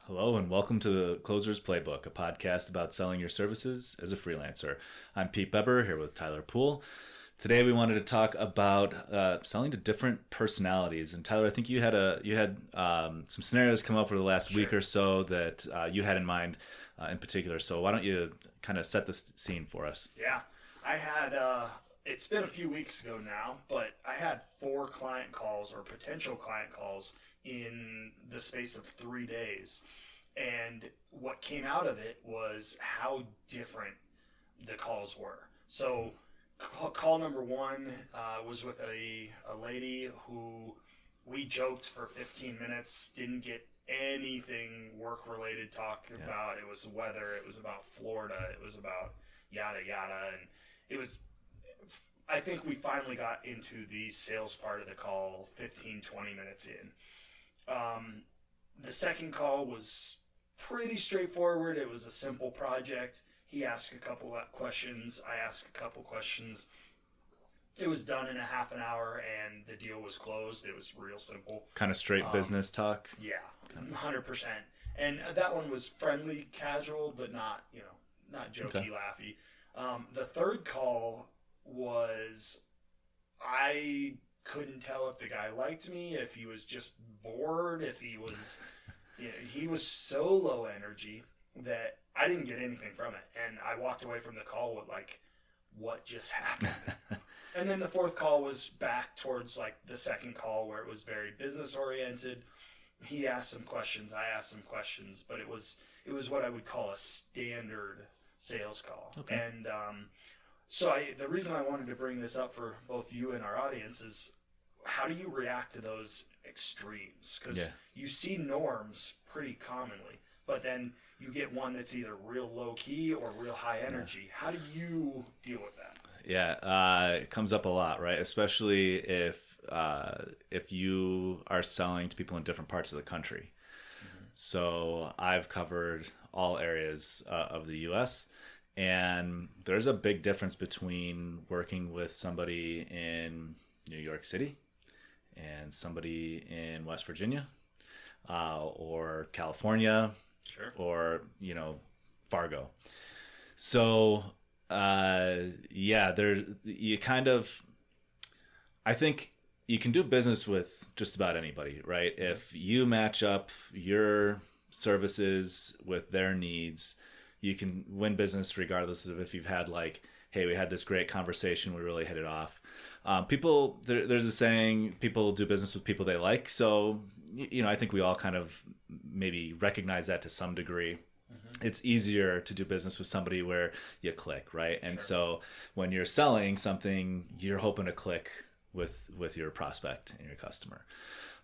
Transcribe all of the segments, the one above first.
Hello and welcome to the Closer's Playbook, a podcast about selling your services as a freelancer. I'm Pete Beber here with Tyler Poole. Today we wanted to talk about selling to different personalities. And Tyler, I think you had some scenarios come up over the last week or so that you had in mind in particular. So why don't you kind of set the scene for us? Yeah, I had, it's been a few weeks ago now, but I had 4 client calls or potential client calls in the space of 3 days. And what came out of it was how different the calls were. So call number 1 was with a lady who we joked for 15 minutes, didn't get anything work-related talk about. It was weather, it was about Florida, it was about yada yada, and it was, I think we finally got into the sales part of the call 15, 20 minutes in. The second call was pretty straightforward. It was a simple project. He asked a couple of questions, I asked a couple questions. It was done in a half an hour and the deal was closed. It was real simple. Kind of straight business talk? Yeah, 100%. And that one was friendly, casual, but not jokey, laughy. The third call was, I couldn't tell if the guy liked me, if he was just bored, if he was, he was so low energy that I didn't get anything from it. And I walked away from the call with like, what just happened? And then the fourth call was back towards like the second call where it was very business oriented. He asked some questions, I asked some questions, but it was what I would call a standard sales call. Okay. And so the reason I wanted to bring this up for both you and our audience is, how do you react to those extremes? Because you see norms pretty commonly, but then you get one that's either real low key or real high energy. How do you deal with that? Yeah, it comes up a lot, right? Especially if you are selling to people in different parts of the country. Mm-hmm. So I've covered all areas of the U.S., and there's a big difference between working with somebody in New York City and somebody in West Virginia or California, or, Fargo. So, I think you can do business with just about anybody, right? If you match up your services with their needs, you can win business regardless of if you've had like, hey, we had this great conversation, we really hit it off. There's a saying, people do business with people they like. So, I think we all kind of maybe recognize that to some degree. Mm-hmm. It's easier to do business with somebody where you click, right? And so when you're selling something, you're hoping to click with your prospect and your customer.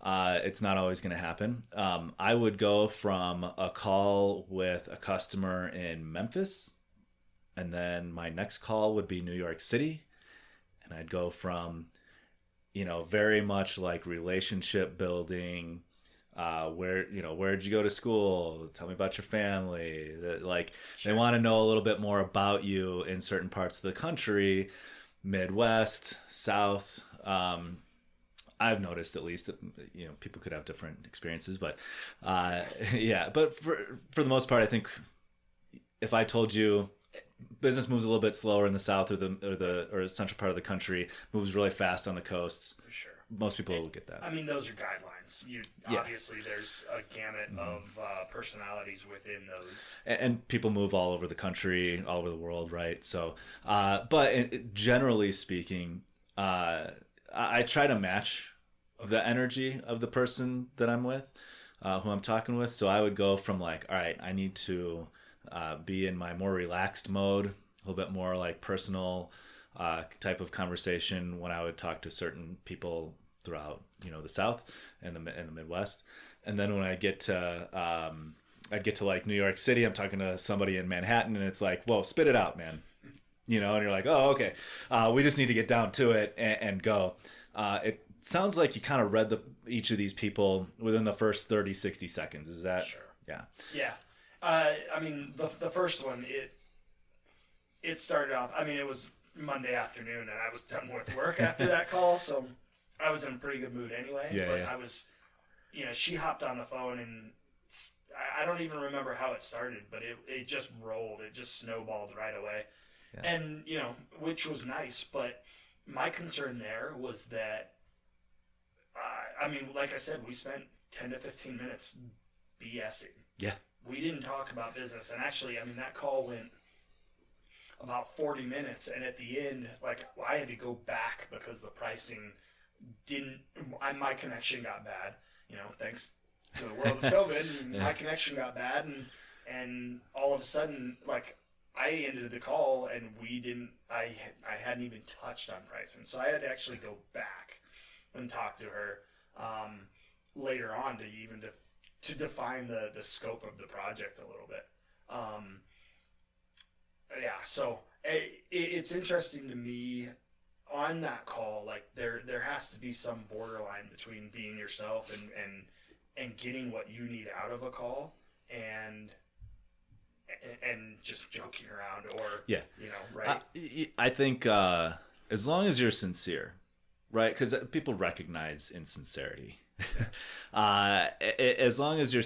It's not always going to happen. I would go from a call with a customer in Memphis, and then my next call would be New York City. And I'd go from, very much like relationship building, where'd you go to school? Tell me about your family. They want to know a little bit more about you in certain parts of the country, Midwest, South. I've noticed at least that, people could have different experiences, but, but for the most part, I think if I told you business moves a little bit slower in the South or central part of the country, moves really fast on the coasts. For sure. Most people will get that. I mean, those are guidelines. Obviously, there's a gamut of personalities within those. And people move all over the country, all over the world, right? So, but generally speaking, I try to match the energy of the person that I'm with, who I'm talking with. So I would go from like, all right, I need to be in my more relaxed mode, a little bit more like personal type of conversation when I would talk to certain people throughout, the South and the Midwest. And then when I get to like New York City, I'm talking to somebody in Manhattan, and it's like, whoa, spit it out, man. And you're like, oh, okay. We just need to get down to it and go. It sounds like you kind of read each of these people within the first 30, 60 seconds. Is that? Sure. Yeah. Yeah. I mean, the first one, it started off, it was Monday afternoon, and I was done with work after that call, so I was in a pretty good mood anyway. Yeah, but I was, she hopped on the phone, and I don't even remember how it started, but it just rolled. It just snowballed right away. Yeah. And, which was nice, but my concern there was that, like I said, we spent 10 to 15 minutes BSing. Yeah. We didn't talk about business. And actually, that call went about 40 minutes. And at the end, I had to go back because the pricing my connection got bad, thanks to the world of COVID. Yeah. My connection got bad. And all of a sudden, I ended the call and I hadn't even touched on pricing. So I had to actually go back and talk to her later on to define the scope of the project a little bit. So it's interesting to me on that call, there has to be some borderline between being yourself and getting what you need out of a call and just joking around or, right? I think as long as you're sincere, right? Because people recognize insincerity. As long as you're,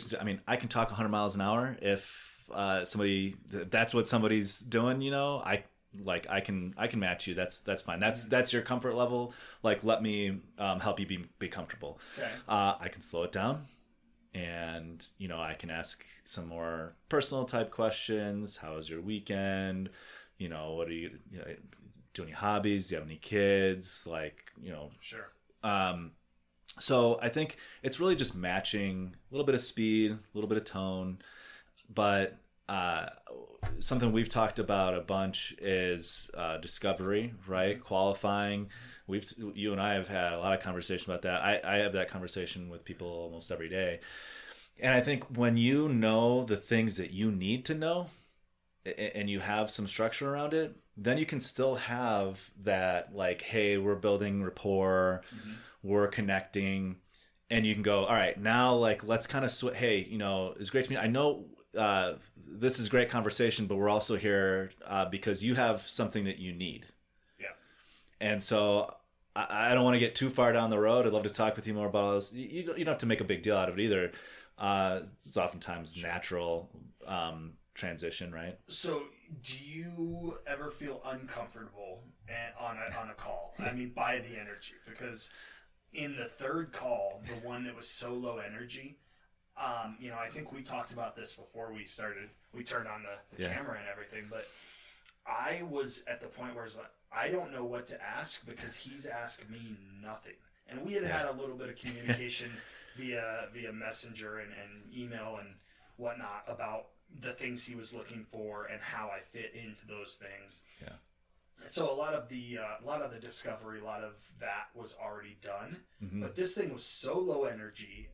I can talk 100 miles an hour if that's what somebody's doing, I can match you. That's fine. That's your comfort level. Let me help you be comfortable. Okay. I can slow it down. And, I can ask some more personal type questions. How was your weekend? What are you do any hobbies? Do you have any kids? Sure. So I think it's really just matching a little bit of speed, a little bit of tone. But something we've talked about a bunch is discovery, right? Qualifying. You and I have had a lot of conversation about that. I have that conversation with people almost every day. And I think when you know the things that you need to know and you have some structure around it, then you can still have that, hey, we're building rapport, we're connecting, and you can go, all right, now let's kind of hey, it's great to meet. I know this is great conversation, but we're also here because you have something that you need. Yeah. And so I don't want to get too far down the road. I'd love to talk with you more about all this. You don't have to make a big deal out of it either. It's oftentimes natural transition, right? So do you ever feel uncomfortable on a call? By the energy? Because in the third call, the one that was so low energy, I think we talked about this before we started. We turned on the camera and everything, but I was at the point where it's I don't know what to ask because he's asked me nothing. And we had a little bit of communication via messenger and email and whatnot about the things he was looking for and how I fit into those things. Yeah. So a lot of the discovery, a lot of that was already done. Mm-hmm. But this thing was so low energy.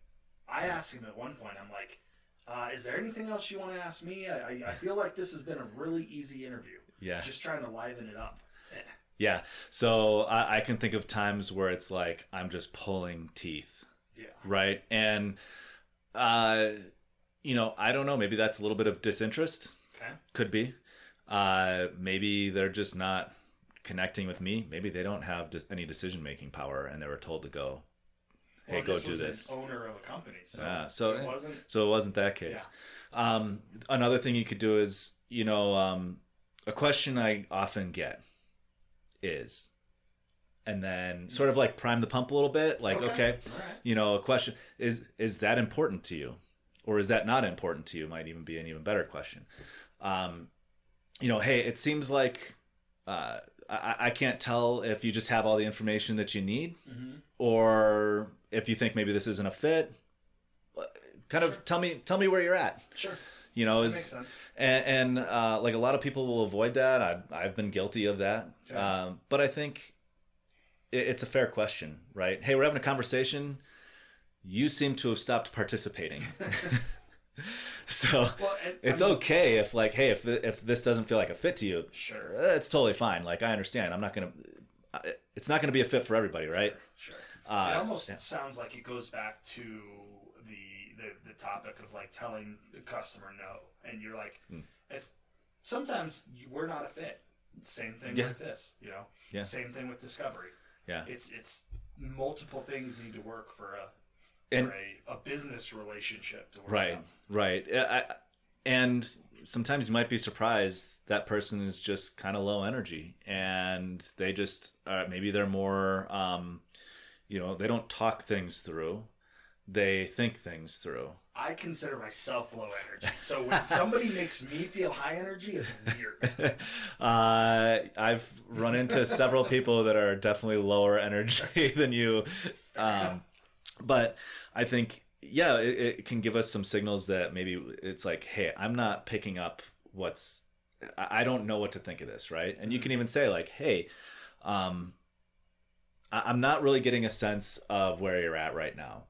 I asked him at one point, I'm like, is there anything else you want to ask me? I feel like this has been a really easy interview. Yeah. Just trying to liven it up. Yeah. So I can think of times where it's I'm just pulling teeth. Yeah. Right. And, I don't know, maybe that's a little bit of disinterest. Okay. Could be. Maybe they're just not connecting with me. Maybe they don't have any decision-making power and they were told to go, hey, go do this. An owner of a company. So it wasn't that case. Yeah. Another thing you could do is, a question I often get is, and then sort of prime the pump a little bit. Okay. Right. A question is that important to you? Or is that not important to you? Might even be an even better question. Hey, it seems like I can't tell if you just have all the information that you need, mm-hmm. or if you think maybe this isn't a fit. Kind of tell me where you're at. Sure. That makes sense. And a lot of people will avoid that. I've been guilty of that. Okay. But I think it's a fair question, right? Hey, we're having a conversation. You seem to have stopped participating. So it's okay if hey, if this doesn't feel like a fit to you, sure, it's totally fine. I understand. It's not gonna be a fit for everybody, right? Sure. It almost sounds like it goes back to the topic of telling the customer no, and you're it's sometimes we're not a fit. Same thing with this, Yeah. Same thing with discovery. Yeah. It's multiple things need to work for and a business relationship to work right, on. right. And sometimes you might be surprised that person is just kind of low energy, and they just maybe they're more they don't talk things through, they think things through. I consider myself low energy, so when somebody makes me feel high energy, it's weird. I've run into several people that are definitely lower energy than you, but I think it can give us some signals that maybe it's like, hey, I'm not picking up I don't know what to think of this, right? And you can even say like, hey, I'm not really getting a sense of where you're at right now.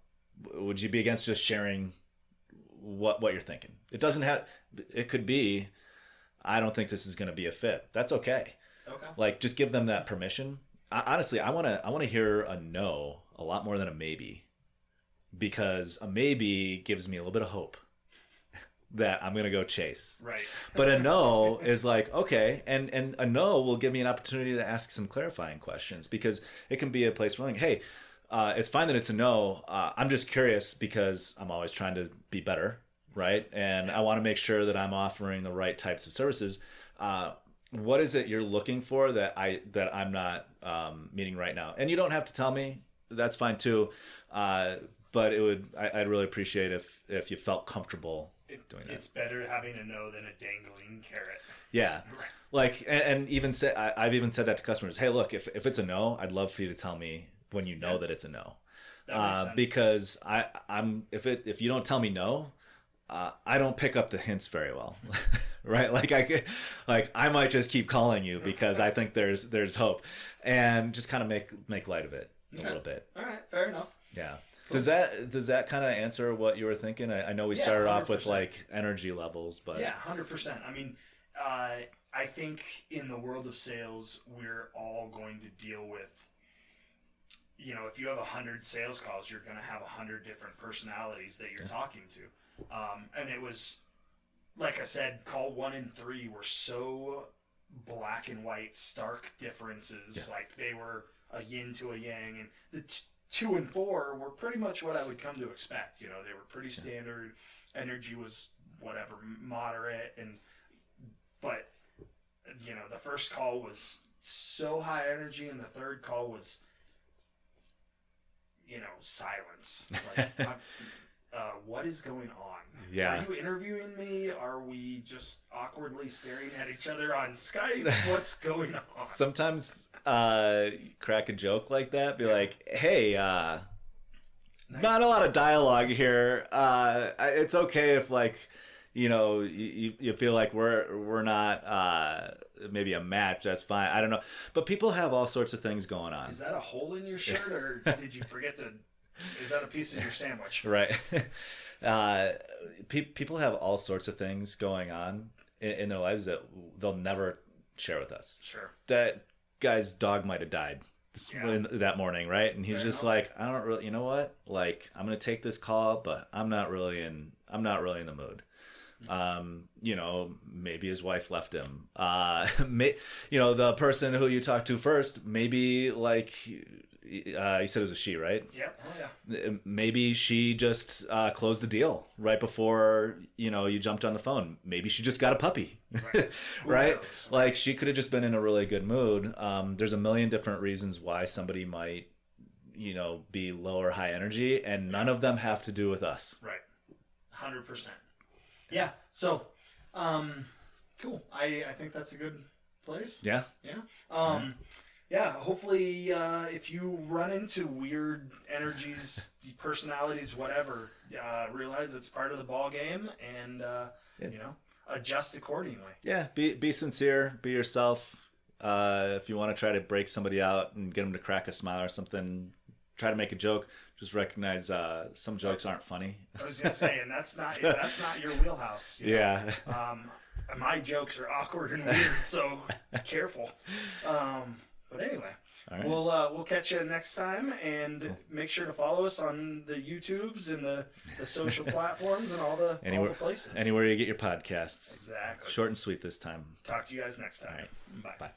Would you be against just sharing what you're thinking? It could be, I don't think this is going to be a fit. That's okay. Okay. Like, just give them that permission. Honestly, I want to hear a no a lot more than a maybe, because a maybe gives me a little bit of hope that I'm going to go chase. Right. But a no is like, okay. And a no will give me an opportunity to ask some clarifying questions, because it can be a place where like, hey, it's fine that it's a no. I'm just curious because I'm always trying to be better, right? And I want to make sure that I'm offering the right types of services. What is it you're looking for that I'm not meeting right now? And you don't have to tell me. That's fine too. But I'd really appreciate if you felt comfortable doing that. It's better having a no than a dangling carrot. Yeah. Like, and even I've even said that to customers. Hey, look, if it's a no, I'd love for you to tell me when you know that it's a no. That makes sense. Because if you don't tell me no, I don't pick up the hints very well. Right? Like I might just keep calling you because I think there's hope, and just kind of make light of it a little bit. All right, fair enough. Yeah. Cool. Does that kind of answer what you were thinking? I know we started 100%. Off with like energy levels, but yeah, 100%. I mean, I think in the world of sales, we're all going to deal with, if you have 100 sales calls, you're going to have 100 different personalities that you're talking to. And it was, like I said, call 1 and 3 were so black and white, stark differences. Yeah. Like they were a yin to a yang, and the 2 and 4 were pretty much what I would come to expect. They were pretty standard. Energy was whatever, moderate, but the first call was so high energy, and the third call was silence. Like, what is going on? Yeah. Are you interviewing me? Are we just awkwardly staring at each other on Skype? What's going on? Sometimes crack a joke like that. Be like, hey, nice. Not a lot of dialogue here. It's okay if you feel like we're not maybe a match. That's fine. I don't know. But people have all sorts of things going on. Is that a hole in your shirt, or did you forget to... Is that a piece of your sandwich? Right. People have all sorts of things going on in their lives that they'll never share with us. Sure. That guy's dog might have died that morning, right? And he's just like, I don't really, you know what? Like, I'm gonna take this call, but I'm not really in the mood. Maybe his wife left him. The person who you talked to first, maybe like. You said it was a she, right? Yeah. Oh, yeah. Maybe she just closed the deal right before, you jumped on the phone. Maybe she just got a puppy, right? Like, she could have just been in a really good mood. There's a million different reasons why somebody might, be low or high energy, and none of them have to do with us. Right. 100%. Yeah. So, cool. I think that's a good place. Yeah. Yeah. Yeah, hopefully if you run into weird energies, personalities, whatever, realize it's part of the ball game, and adjust accordingly. Yeah, be sincere, be yourself. If you want to try to break somebody out and get them to crack a smile or something, try to make a joke. Just recognize some jokes aren't funny. I was gonna say, and that's not your wheelhouse. Yeah. My jokes are awkward and weird, so careful. But anyway, right. We'll catch you next time, and make sure to follow us on the YouTubes and the social platforms and all the places. Anywhere you get your podcasts. Exactly. Short and sweet this time. Talk to you guys next time. All right. Bye. Bye.